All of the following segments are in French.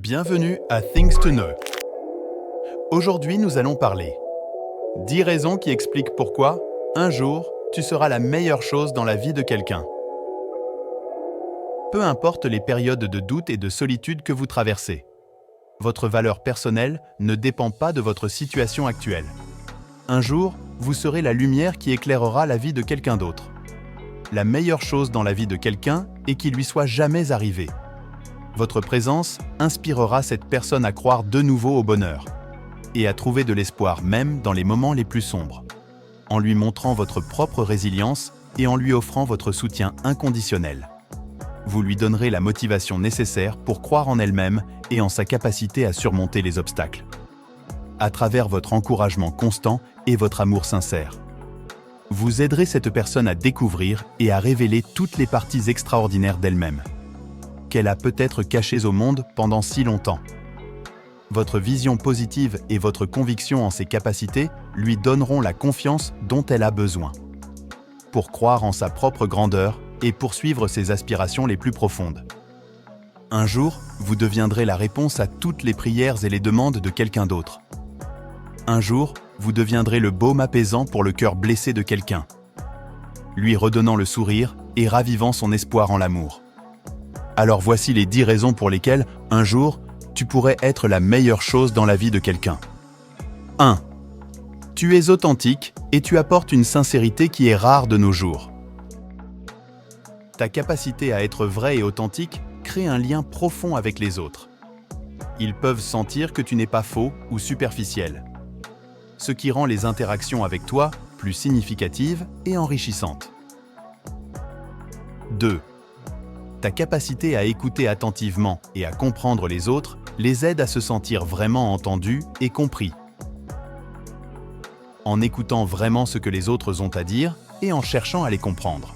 Bienvenue à Things to Know. Aujourd'hui, nous allons parler 10 raisons qui expliquent pourquoi, un jour, tu seras la meilleure chose dans la vie de quelqu'un. Peu importe les périodes de doute et de solitude que vous traversez, votre valeur personnelle ne dépend pas de votre situation actuelle. Un jour, vous serez la lumière qui éclairera la vie de quelqu'un d'autre. La meilleure chose dans la vie de quelqu'un est qu'il lui soit jamais arrivé. Votre présence inspirera cette personne à croire de nouveau au bonheur et à trouver de l'espoir même dans les moments les plus sombres, en lui montrant votre propre résilience et en lui offrant votre soutien inconditionnel. Vous lui donnerez la motivation nécessaire pour croire en elle-même et en sa capacité à surmonter les obstacles, à travers votre encouragement constant et votre amour sincère. Vous aiderez cette personne à découvrir et à révéler toutes les parties extraordinaires d'elle-même, qu'elle a peut-être cachées au monde pendant si longtemps. Votre vision positive et votre conviction en ses capacités lui donneront la confiance dont elle a besoin pour croire en sa propre grandeur et poursuivre ses aspirations les plus profondes. Un jour, vous deviendrez la réponse à toutes les prières et les demandes de quelqu'un d'autre. Un jour, vous deviendrez le baume apaisant pour le cœur blessé de quelqu'un, lui redonnant le sourire et ravivant son espoir en l'amour. Alors voici les 10 raisons pour lesquelles, un jour, tu pourrais être la meilleure chose dans la vie de quelqu'un. 1. Tu es authentique et tu apportes une sincérité qui est rare de nos jours. Ta capacité à être vrai et authentique crée un lien profond avec les autres. Ils peuvent sentir que tu n'es pas faux ou superficiel, ce qui rend les interactions avec toi plus significatives et enrichissantes. 2. Ta capacité à écouter attentivement et à comprendre les autres les aide à se sentir vraiment entendus et compris. En écoutant vraiment ce que les autres ont à dire et en cherchant à les comprendre,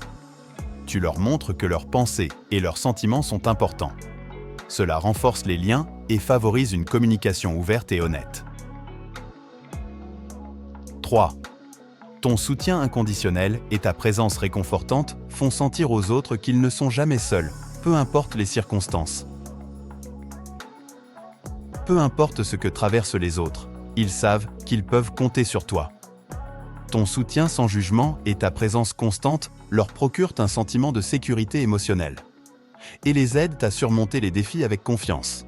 tu leur montres que leurs pensées et leurs sentiments sont importants. Cela renforce les liens et favorise une communication ouverte et honnête. 3. Ton soutien inconditionnel et ta présence réconfortante font sentir aux autres qu'ils ne sont jamais seuls, peu importe les circonstances. Peu importe ce que traversent les autres, ils savent qu'ils peuvent compter sur toi. Ton soutien sans jugement et ta présence constante leur procurent un sentiment de sécurité émotionnelle et les aident à surmonter les défis avec confiance.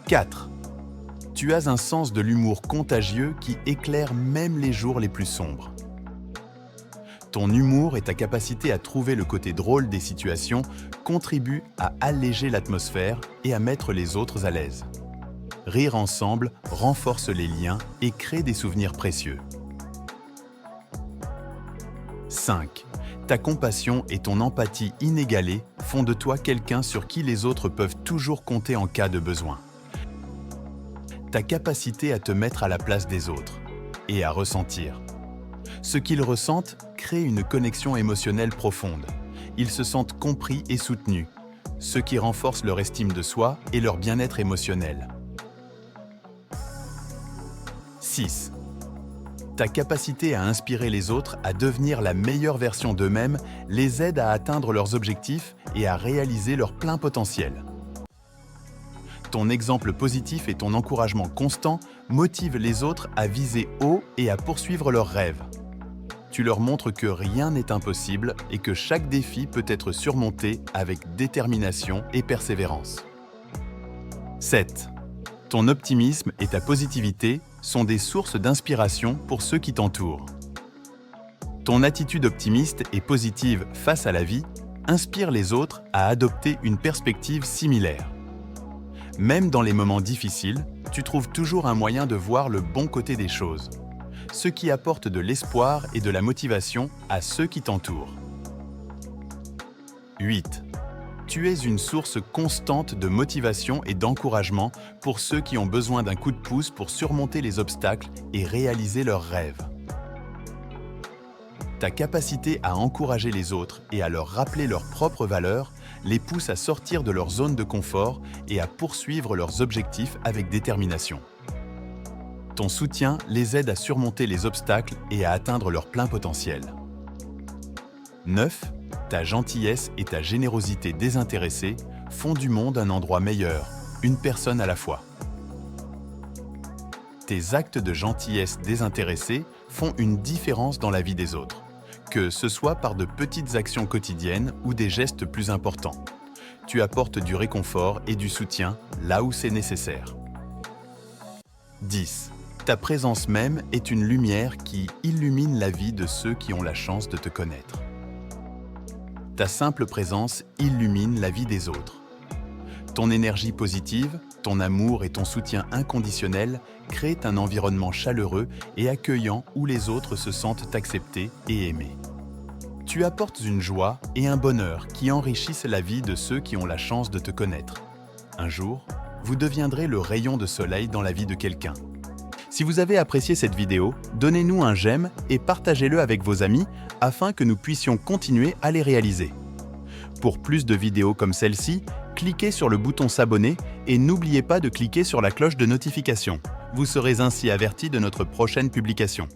4. Tu as un sens de l'humour contagieux qui éclaire même les jours les plus sombres. Ton humour et ta capacité à trouver le côté drôle des situations contribuent à alléger l'atmosphère et à mettre les autres à l'aise. Rire ensemble renforce les liens et crée des souvenirs précieux. 5. Ta compassion et ton empathie inégalée font de toi quelqu'un sur qui les autres peuvent toujours compter en cas de besoin. Ta capacité à te mettre à la place des autres et à ressentir ce qu'ils ressentent crée une connexion émotionnelle profonde. Ils se sentent compris et soutenus, ce qui renforce leur estime de soi et leur bien-être émotionnel. 6. Ta capacité à inspirer les autres à devenir la meilleure version d'eux-mêmes les aide à atteindre leurs objectifs et à réaliser leur plein potentiel. Ton exemple positif et ton encouragement constant motivent les autres à viser haut et à poursuivre leurs rêves. Tu leur montres que rien n'est impossible et que chaque défi peut être surmonté avec détermination et persévérance. 7. Ton optimisme et ta positivité sont des sources d'inspiration pour ceux qui t'entourent. Ton attitude optimiste et positive face à la vie inspire les autres à adopter une perspective similaire. Même dans les moments difficiles, tu trouves toujours un moyen de voir le bon côté des choses, ce qui apporte de l'espoir et de la motivation à ceux qui t'entourent. 8. Tu es une source constante de motivation et d'encouragement pour ceux qui ont besoin d'un coup de pouce pour surmonter les obstacles et réaliser leurs rêves. Ta capacité à encourager les autres et à leur rappeler leurs propres valeurs les pousse à sortir de leur zone de confort et à poursuivre leurs objectifs avec détermination. Ton soutien les aide à surmonter les obstacles et à atteindre leur plein potentiel. 9. Ta gentillesse et ta générosité désintéressée font du monde un endroit meilleur, une personne à la fois. Tes actes de gentillesse désintéressée font une différence dans la vie des autres, que ce soit par de petites actions quotidiennes ou des gestes plus importants. Tu apportes du réconfort et du soutien là où c'est nécessaire. 10. Ta présence même est une lumière qui illumine la vie de ceux qui ont la chance de te connaître. Ta simple présence illumine la vie des autres. Ton énergie positive, ton amour et ton soutien inconditionnel créent un environnement chaleureux et accueillant où les autres se sentent acceptés et aimés. Tu apportes une joie et un bonheur qui enrichissent la vie de ceux qui ont la chance de te connaître. Un jour, vous deviendrez le rayon de soleil dans la vie de quelqu'un. Si vous avez apprécié cette vidéo, donnez-nous un j'aime et partagez-le avec vos amis afin que nous puissions continuer à les réaliser. Pour plus de vidéos comme celle-ci, cliquez sur le bouton s'abonner et n'oubliez pas de cliquer sur la cloche de notification. Vous serez ainsi averti de notre prochaine publication.